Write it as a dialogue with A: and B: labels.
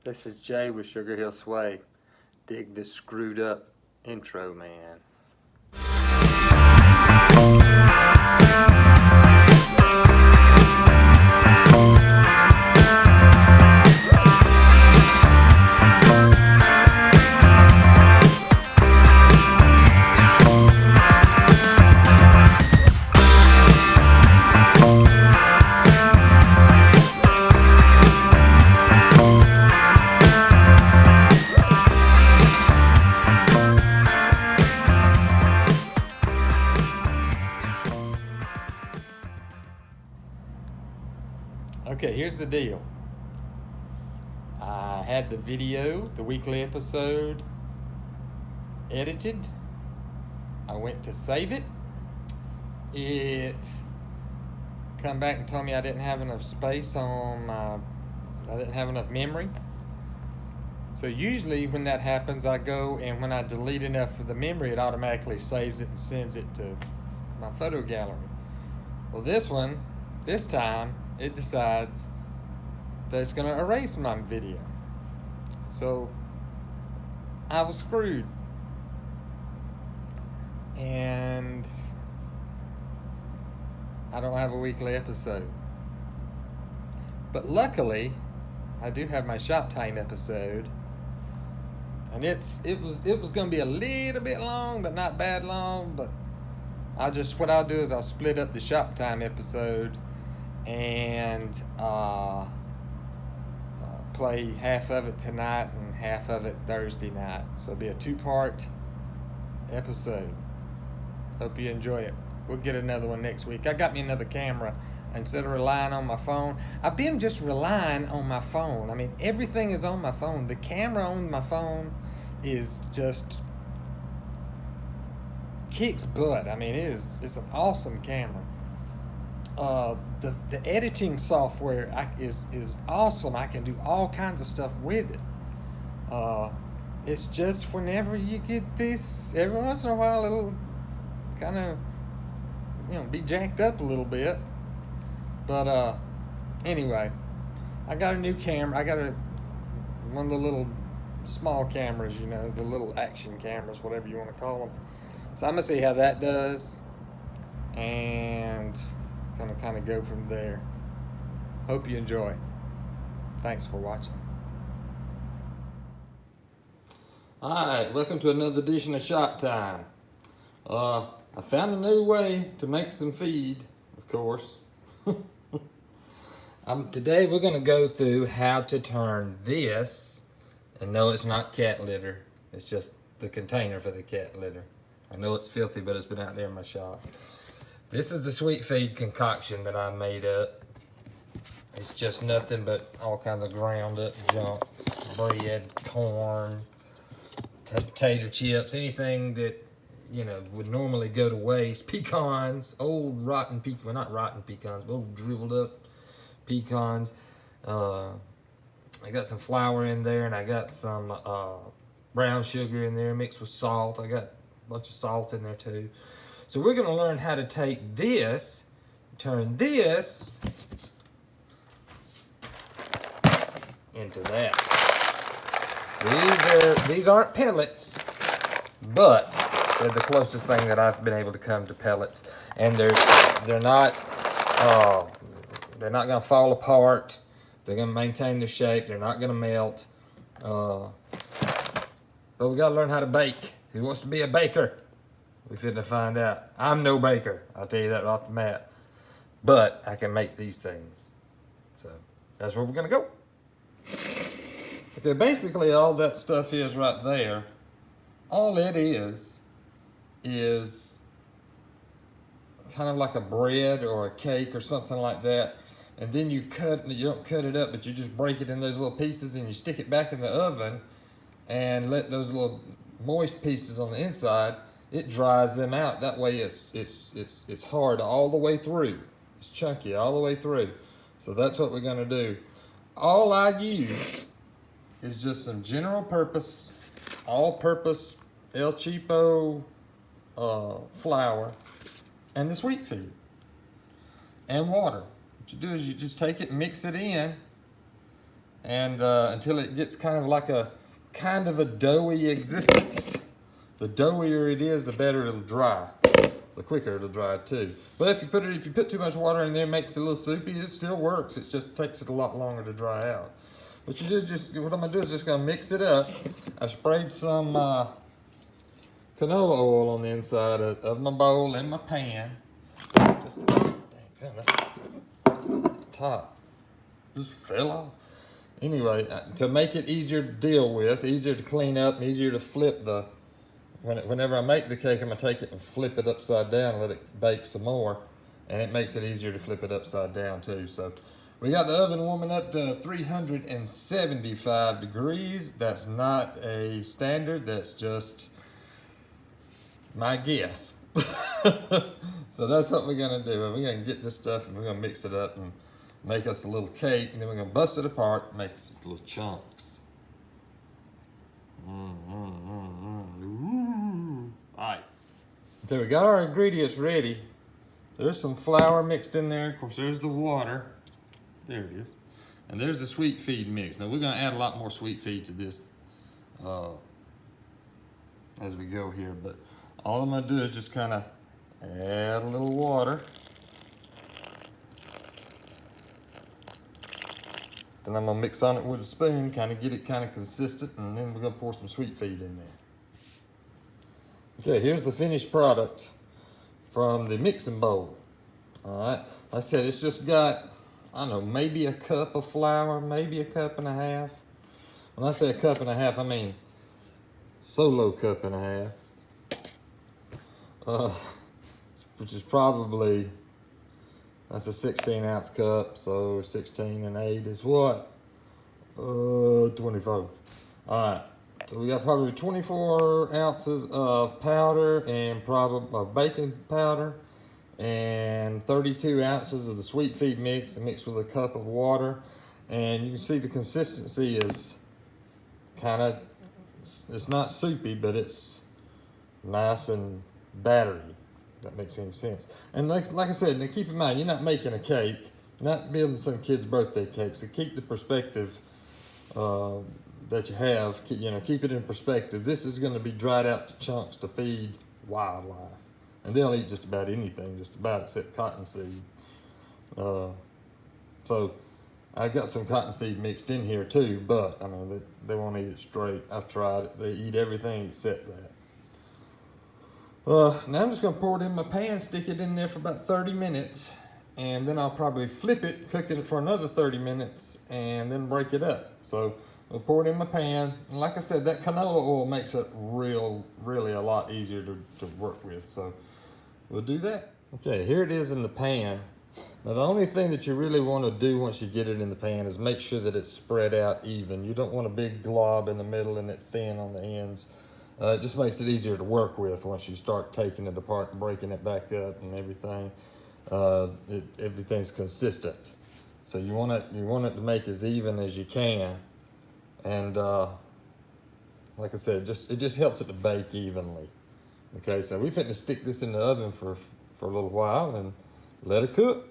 A: This is Jay with Sugar Hill Sway. Dig this screwed up intro, man. Okay, here's the deal. I had the video, the weekly episode, edited. I went to save it. It come back and told me I didn't have enough space on I didn't have enough memory. So usually when that happens, I go and when I delete enough of the memory, it automatically saves it and sends it to my photo gallery. Well, this time, it decides that it's going to erase my video. So I was screwed. And I don't have a weekly episode. But luckily, I do have my Shop Time episode. And it was going to be a little bit long, but not bad long. But what I'll do is I'll split up the Shop Time episode and play half of it tonight and half of it Thursday night. So it'll be a 2-part episode. Hope you enjoy it. We'll get another one next week. I got me another camera instead of relying on my phone. I've been just relying on my phone. I mean, everything is on my phone. The camera on my phone is just kicks butt. I mean, it's an awesome camera. The editing software is awesome. I can do all kinds of stuff with it. It's just whenever you get this, every once in a while it'll kind of be jacked up a little bit. But anyway, I got a new camera. I got one of the little small cameras, the little action cameras, whatever you want to call them. So I'm gonna see how that does, and gonna kind of go from there. Hope you enjoy. Thanks for watching. Alright, welcome to another edition of Shop Time. I found a new way to make some feed, of course. Today we're gonna go through how to turn this, and no, it's not cat litter, it's just the container for the cat litter. I know it's filthy, but it's been out there in my shop. This is the sweet feed concoction that I made up. It's just nothing but all kinds of ground up junk. Bread, corn, potato chips, anything that, would normally go to waste. Pecans, old rotten pecans, well, not rotten pecans, but old dribbled up pecans. I got some flour in there, and I got some brown sugar in there mixed with salt. I got bunch of salt in there too. So we're going to learn how to take this, turn this into that. These aren't pellets, but they're the closest thing that I've been able to come to pellets, and they're not going to fall apart. They're going to maintain their shape. They're not going to melt. But we got to learn how to bake. Who wants to be a baker? We finna find out. I'm no baker. I'll tell you that off the mat. But I can make these things. So that's where we're gonna go. Okay, basically all that stuff is right there. All it is kind of like a bread or a cake or something like that. And then you don't cut it up, but you just break it in those little pieces and you stick it back in the oven and let those little moist pieces on the inside, it dries them out. That way it's hard all the way through. It's chunky all the way through. So that's what we're gonna do. All I use is just some general purpose, all-purpose El Cheapo flour and the sweet feed and water. What you do is you just take it and mix it in and until it gets kind of a doughy existence. The doughier it is, the better it'll dry. The quicker it'll dry too. But if you put too much water in there, it makes it a little soupy. It still works. It just takes it a lot longer to dry out. But what I'm gonna do is just gonna mix it up. I sprayed some canola oil on the inside of my bowl and my pan. Top just fell off. Anyway, to make it easier to deal with, easier to clean up, and easier to flip whenever I make the cake, I'm gonna take it and flip it upside down and let it bake some more. And it makes it easier to flip it upside down too. So we got the oven warming up to 375 degrees. That's not a standard, that's just my guess. So that's what we're gonna do. We're gonna get this stuff and we're gonna mix it up and make us a little cake, and then we're gonna bust it apart and make us little chunks. Alright. So we got our ingredients ready. There's some flour mixed in there. Of course, there's the water. There it is. And there's the sweet feed mix. Now we're gonna add a lot more sweet feed to this as we go here, but all I'm gonna do is just kind of add a little water. Then I'm gonna mix on it with a spoon, kind of get it kind of consistent, and then we're gonna pour some sweet feed in there. Okay, here's the finished product from the mixing bowl. All right, like I said, it's just got, I don't know, maybe a cup of flour, maybe a cup and a half. When I say a cup and a half, I mean solo cup and a half. Which is probably, that's a 16-ounce cup, so 16 and 8 is what? 24. All right, so we got probably 24 ounces of powder and probably baking powder, and 32 ounces of the sweet feed mix mixed with a cup of water. And you can see the consistency is kind of, it's not soupy, but it's nice and battery. That makes any sense. And like I said, now keep in mind, you're not making a cake, you're not building some kid's birthday cake. So keep the perspective that you have. Keep it in perspective. This is going to be dried out to chunks to feed wildlife, and they'll eat just about anything, just about except cottonseed. So I got some cottonseed mixed in here too, but I mean they won't eat it straight. I've tried it. They eat everything except that. Now I'm just gonna pour it in my pan, stick it in there for about 30 minutes, and then I'll probably flip it, cook it for another 30 minutes, and then break it up. So I'll pour it in my pan, and like I said, that canola oil makes it really a lot easier to work with. So we'll do that. Okay, here it is in the pan. Now the only thing that you really want to do once you get it in the pan is make sure that it's spread out even. You don't want a big glob in the middle and it thin on the ends. It just makes it easier to work with once you start taking it apart and breaking it back up and everything. Everything's consistent. So you want it to make as even as you can. And like I said, it just helps it to bake evenly. Okay, so we're fitting to stick this in the oven for a little while and let it cook.